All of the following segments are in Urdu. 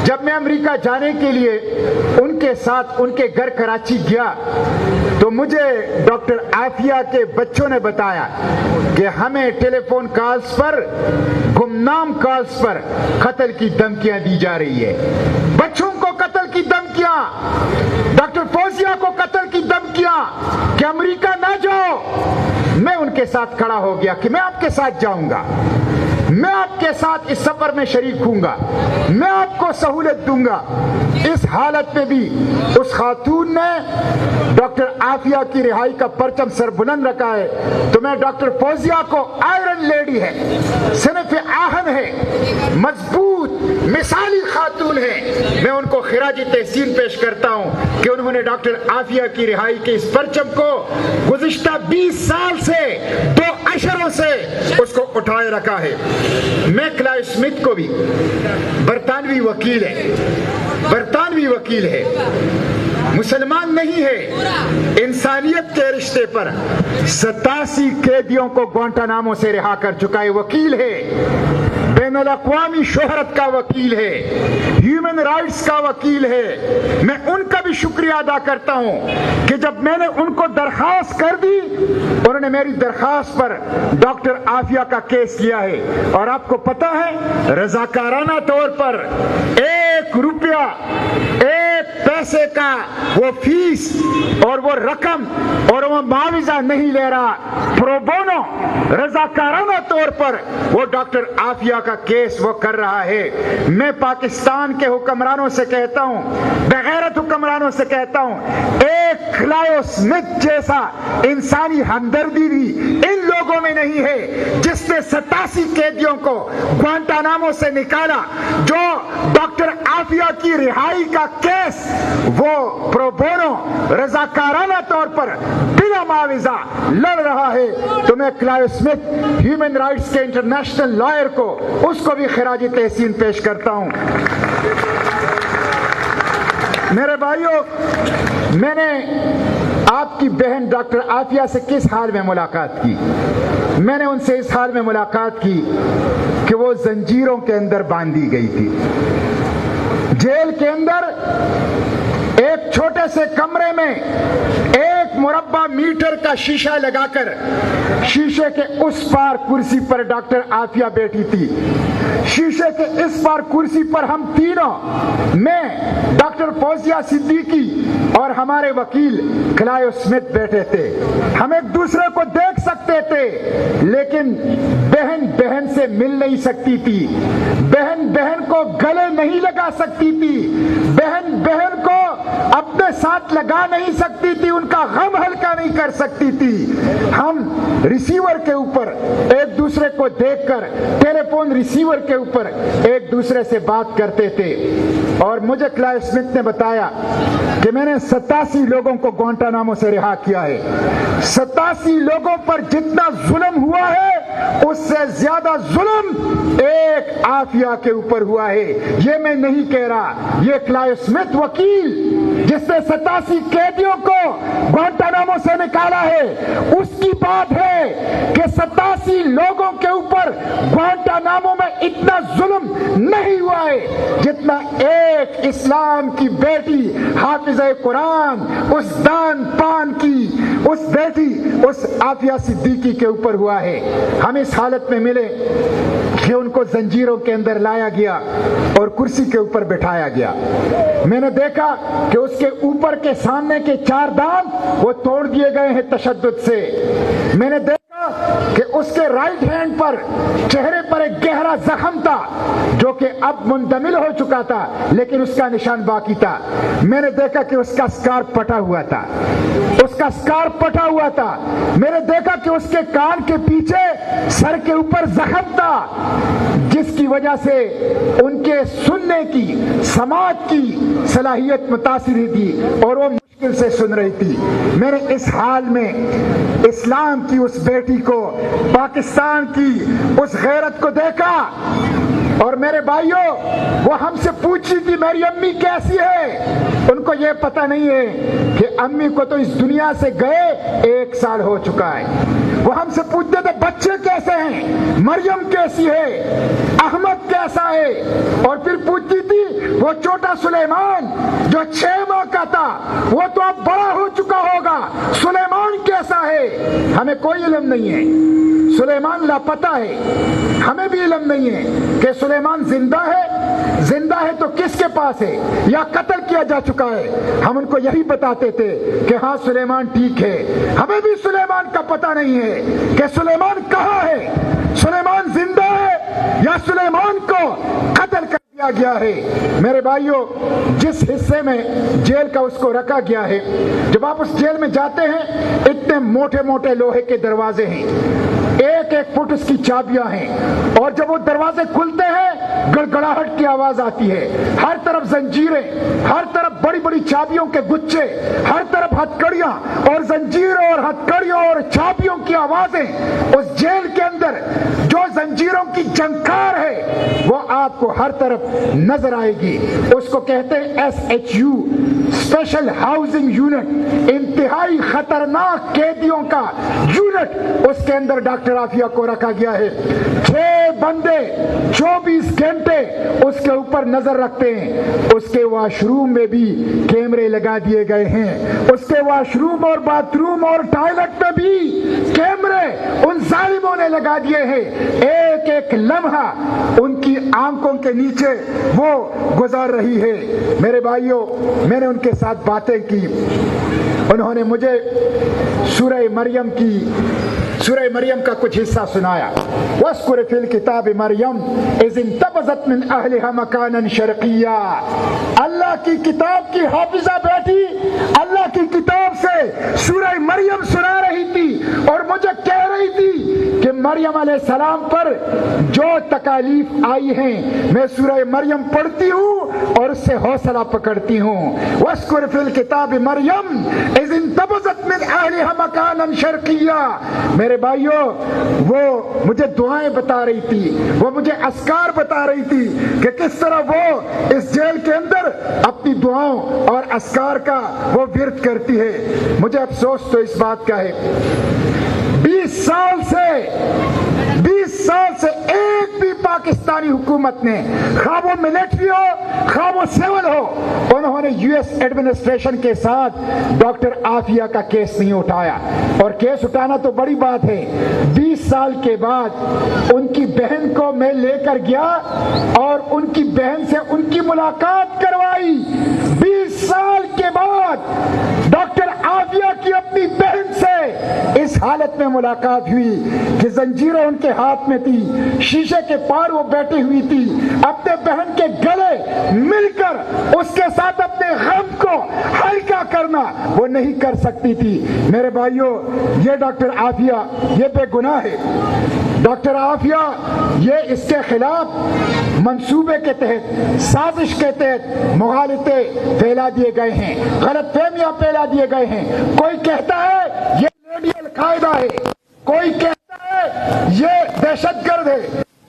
جب میں امریکہ جانے کے لیے ان کے ساتھ ان کے گھر کراچی گیا تو مجھے ڈاکٹر عافیہ کے بچوں نے بتایا کہ ہمیں ٹیلی فون کالز پر، گمنام کالز پر قتل کی دھمکیاں دی جا رہی ہے. بچوں کو قتل کی دھمکیاں، ڈاکٹر فوزیہ کو قتل کی دھمکیاں کہ امریکہ نہ جاؤ. میں ان کے ساتھ کھڑا ہو گیا کہ میں آپ کے ساتھ جاؤں گا، میں آپ کے ساتھ اس سفر میں شریک ہوں گا، میں آپ کو سہولت دوں گا. اس حالت میں بھی اس خاتون نے ڈاکٹر عافیہ کی رہائی کا پرچم سر بلند رکھا ہے. تو میں ڈاکٹر فوزیہ کو آئرن لیڈی ہے، صنف آہن ہے، مضبوط مثالی خاتون ہے، میں ان کو خراج تحسین پیش کرتا ہوں کہ انہوں نے ڈاکٹر عافیہ کی رہائی کے اس پرچم کو گزشتہ 20 سال سے 2 اشروں سے اس کو اٹھائے رکھا ہے. میں کلائیو اسمتھ کو بھی برطانوی وکیل ہے، برطانوی وکیل ہے، مسلمان نہیں ہے، انسانیت کے رشتے پر 87 قیدیوں کو گوانٹانامو سے رہا کر چکا ہے، وکیل ہے، بین الاقوامی شہرت کا وکیل ہے، ہیومن رائٹس کا وکیل ہے. میں ان کا بھی شکریہ ادا کرتا ہوں کہ جب میں نے ان کو درخواست کر دی، انہوں نے میری درخواست پر ڈاکٹر عافیہ کا کیس لیا ہے. اور آپ کو پتا ہے رضاکارانہ طور پر 1 روپیہ 1 پیسے کا وہ فیس اور وہ رقم اور وہ معاوضہ نہیں لے رہا، پرو بونو رضاکارانہ طور پر وہ ڈاکٹر عافیہ کا کیس وہ کر رہا ہے. میں پاکستان کے حکمرانوں سے کہتا ہوں، بغیرت حکمرانوں سے کہتا ہوں، ایک کلائیو اسمتھ جیسا انسانی ہمدردی بھی ان لوگوں میں نہیں ہے جس نے 87 قیدیوں کو گوانٹانامو سے نکالا. جو ڈاکٹر عافیہ کی رہائی کا کیس وہ پرو بونو رضاکارانہ طور پر بلا معاوضہ لڑ رہا ہے. تو میں کلائیو اسمتھ ہیومن رائٹس کے انٹرنیشنل لائر کو، اس کو بھی خراج تحسین پیش کرتا ہوں. میرے بھائیوں، میں نے آپ کی بہن ڈاکٹر عافیہ سے کس حال میں ملاقات کی؟ میں نے ان سے اس حال میں ملاقات کی کہ وہ زنجیروں کے اندر باندھی گئی تھی. جیل کے اندر ایک چھوٹے سے کمرے میں 1 مربع میٹر کا شیشہ لگا کر شیشے کے اس پار کرسی پر ڈاکٹر عافیہ بیٹھی تھی. شیشے کے اس پار کرسی پر ہم تینوں، میں، ڈاکٹر فوزیہ صدیقی اور ہمارے وکیل کلائیو اسمتھ بیٹھے تھے. ہم ایک دوسرے کو دیکھ سکتے تھے لیکن بہن بہن سے مل نہیں سکتی تھی، بہن بہن کو گلے نہیں لگا سکتی تھی، بہن بہن کو اپنے ساتھ لگا نہیں سکتی تھی، ان کا غم ہلکا نہیں کر سکتی تھی. ہم ریسیور کے اوپر ایک دوسرے کو دیکھ کر، ٹیلی فون ریسیور کے اوپر ایک دوسرے سے بات کرتے تھے. اور مجھے کلائیو اسمتھ نے بتایا کہ میں نے 87 لوگوں کو گوانٹانامو سے رہا کیا ہے. 87 لوگوں پر جتنا ظلم ہوا ہے اس سے زیادہ ظلم ایک عافیہ کے اوپر ہوا ہے. یہ میں نہیں کہہ رہا، یہ کلائیو اسمتھ وکیل جس نے 87 قیدیوں کو گوانٹانامو سے نکالا ہے، اس کی بات ہے کہ 87 لوگوں کے اوپر گوانٹانامو میں اتنا ظلم نہیں ہوا ہے جتنا ایک اسلام کی بیٹی حافظہ قرآن، اس دان پان کی اس بیٹی، اس عافیہ صدیقی کے اوپر ہوا ہے. ہم اس حالت میں ملے کہ ان کو زنجیروں کے اندر لایا گیا اور کرسی کے اوپر بٹھایا گیا. میں نے دیکھا کہ اس کے اوپر کے سامنے کے 4 دانت وہ توڑ دیے گئے ہیں تشدد سے. میں نے دیکھا کہ اس کے رائٹ ہینڈ پر چہرے پر ایک گہرا زخم تھا جو کہ اب مندمل ہو چکا تھا لیکن اس کا نشان باقی تھا. میں نے دیکھا کہ اس کا سکارف پٹا ہوا تھا، اس کا سکارف پٹا ہوا تھا. میں نے دیکھا کہ اس کے کان کے پیچھے سر کے اوپر زخم تھا جس کی وجہ سے ان کے سننے کی، سماعت کی صلاحیت متاثر تھی اور وہ مشکل سے سن رہی تھی. میں نے اس حال میں اسلام کی اس بیٹی کو، پاکستان کی اس غیرت کو دیکھا. اور میرے بھائیوں، وہ ہم سے پوچھی تھی میری امی کیسی ہے. ان کو یہ پتہ نہیں ہے کہ امی کو تو اس دنیا سے گئے 1 سال ہو چکا ہے. وہ ہم سے پوچھتے تھے بچے کیسے ہیں، مریم کیسی ہے، احمد کیسا ہے. اور پھر پوچھتی تھی وہ چھوٹا سلیمان جو 6 ماہ کا تھا وہ تو اب بڑا ہو چکا ہوگا. سلیمان کیسا ہے ہمیں کوئی علم نہیں ہے. سلیمان لاپتہ ہے, ہمیں بھی علم نہیں ہے کہ سلیمان زندہ ہے تو کس کے پاس ہے یا قتل کیا جا چکا ہے. ہم ان کو یہی بتاتے تھے کہ ہاں سلیمان ٹھیک ہے. ہمیں بھی سلیمان کا پتہ نہیں ہے کہ سلیمان کہاں ہے, سلیمان زندہ ہے یا سلیمان کو قتل کر دیا گیا ہے. میرے بھائیوں, جس حصے میں جیل کا اس کو رکھا گیا ہے, جب آپ اس جیل میں جاتے ہیں اتنے موٹے موٹے لوہے کے دروازے ہیں, 1-1 فٹ اس کی چابیاں ہیں, اور جب وہ دروازے کھلتے ہیں گڑگڑاہٹ کی آواز آتی ہے. ہر طرف زنجیریں, ہر طرف بڑی بڑی چابیوں کے گچھے, ہر طرف ہتھکڑیاں اور زنجیروں اور ہتھکڑیوں اور چابیوں کی آوازیں. اس جیل کے اندر جو زنجیروں کی جھنکار ہے وہ آپ کو ہر طرف نظر آئے گی. اس کو کہتے ہیں SHU, اسپیشل ہاؤسنگ یونٹ, انتہائی خطرناک قیدیوں کا یونٹ. اس کے اندر ڈاکٹر عافیہ کو رکھا گیا ہے. 6 بندے 24 گھنٹے اس کے اوپر نظر رکھتے ہیں. اس کے واش روم میں بھی کیمرے لگا دیے گئے ہیں. اس کے واش روم اور باتھ روم اور ٹوائلٹ میں بھی کیمرے ان ظالموں نے لگا دیے ہیں. ایک ایک لمحہ ان کی آنکھوں کے نیچے وہ گزار رہی ہے. میرے بھائیوں, میں نے ان کے ساتھ باتیں کی. انہوں نے مجھے سورہ مریم کا کچھ حصہ سنایا. وَاذْكُرْ فِي الْكِتَابِ مریم اذ انتبذت من اہلها مکانا شرقیا. اللہ کی کتاب کی حافظہ بیٹی اللہ کی کتاب سے سورہ مریم سنا رہی تھی اور مجھے کہہ رہی تھی کہ مریم علیہ السلام پر جو تکالیف آئی ہیں میں سورہ مریم پڑھتی ہوں اور اس سے حوصلہ پکڑتی ہوں. وَاذْكُرْ فِي الْكِتَابِ مریم اذ انتبذت من اہلها مکانا شرقیا. میرے بھائیوں, وہ مجھے دعائیں بتا رہی تھی, وہ مجھے اذکار بتا رہی تھی کہ کس طرح وہ اس جیل کے اندر اپنی دعاؤں اور اذکار کا وہ ورد کرتی ہے. مجھے افسوس تو اس بات کا ہے 20 سال سے ایک بھی پاکستانی حکومت نے, خواہ وہ ملٹری ہو خواہ وہ سول ہو, انہوں نے US ایڈمنسٹریشن کے ساتھ ڈاکٹر عافیہ کا کیس نہیں اٹھایا. اور کیس اٹھانا تو بڑی بات ہے. 20 سال کے بعد ان کی بہن کو میں لے کر گیا اور ان کی بہن سے ان کی ملاقات کروائی. 20 سال کے بعد ڈاکٹر عافیہ کی اپنی بہن سے اس حالت میں ملاقات ہوئی کہ زنجیریں ان کے ہاتھ میں تھی, شیشے کے پار وہ بیٹھی ہوئی تھی, اپنے بہن کے گلے مل کر اس کے ساتھ اپنے غم کو ہلکا کرنا وہ نہیں کر سکتی تھی. میرے بھائیوں, یہ ڈاکٹر عافیہ یہ بے گناہ ہے. ڈاکٹر عافیہ یہ اس کے خلاف منصوبے کے تحت, سازش کے تحت مغالطے پھیلا دیے گئے ہیں, غلط فہمیاں پھیلا دیے گئے ہیں. کوئی کہتا ہے یہ لیڈی القاعدہ ہے, کوئی کہتا ہے یہ دہشت گرد ہے,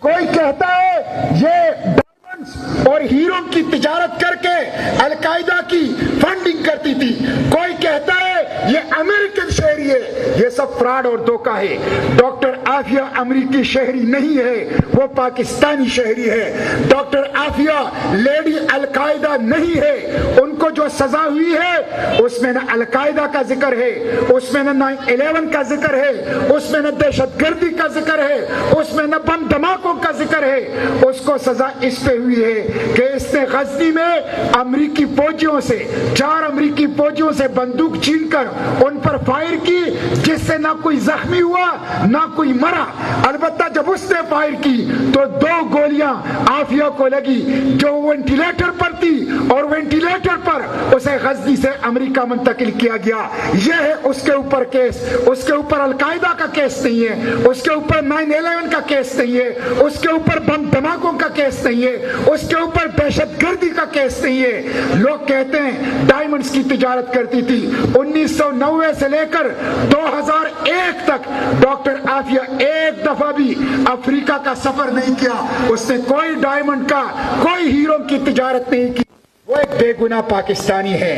کوئی کہتا ہے یہ ڈائمنڈز اور ہیروں کی تجارت کر کے القاعدہ کی فنڈنگ کرتی تھی, کوئی کہتا ہے یہ امریکن شہری ہے. یہ سب فراڈ اور دھوکہ ہے. ڈاکٹر عافیہ امریکی شہری نہیں ہے, وہ پاکستانی شہری ہے. ڈاکٹر عافیہ لیڈی القاعدہ نہیں ہے. ان کو جو سزا ہوئی ہے اس میں نہ القاعدہ کا ذکر ہے, اس میں نہ 9/11 کا ذکر ہے, اس میں نہ دہشت گردی کا ذکر ہے, اس میں نہ بم دھماکوں کا ذکر ہے. اس کو سزا اس پہ ہوئی ہے کہ اس نے غزنی میں امریکی فوجیوں سے 4 امریکی فوجیوں سے بندوق چھین کر ان پر فائر کی, جس سے نہ کوئی زخمی ہوا نہ کوئی مرا. البتہ جب اس نے فائر کی تو 2 گولیاں عافیہ کو لگی جو وینٹیلیٹر پر تھی اور وینٹیلیٹر پر اسے غزنی سے امریکہ منتقل کیا گیا. یہ ہے اس کے اوپر کیس. اس کے اوپر القاعدہ کا کیس نہیں ہے, اس کے اوپر 9/11 کا کیس نہیں ہے, اس کے اوپر بم دھماکوں کا کیس نہیں ہے, اس کے اوپر دہشت گردی کا کیس نہیں ہے. لوگ کہتے ہیں ڈائمنڈز کی تجارت کرتی تھی. 1990 سے لے کر 2001 تک ڈاکٹر عافیہ ایک دفعہ بھی افریقہ کا سفر نہیں کیا. اس نے کوئی ڈائمنڈ کا کوئی ہیرو کی تجارت نہیں کی. وہ ایک بے گناہ پاکستانی ہے.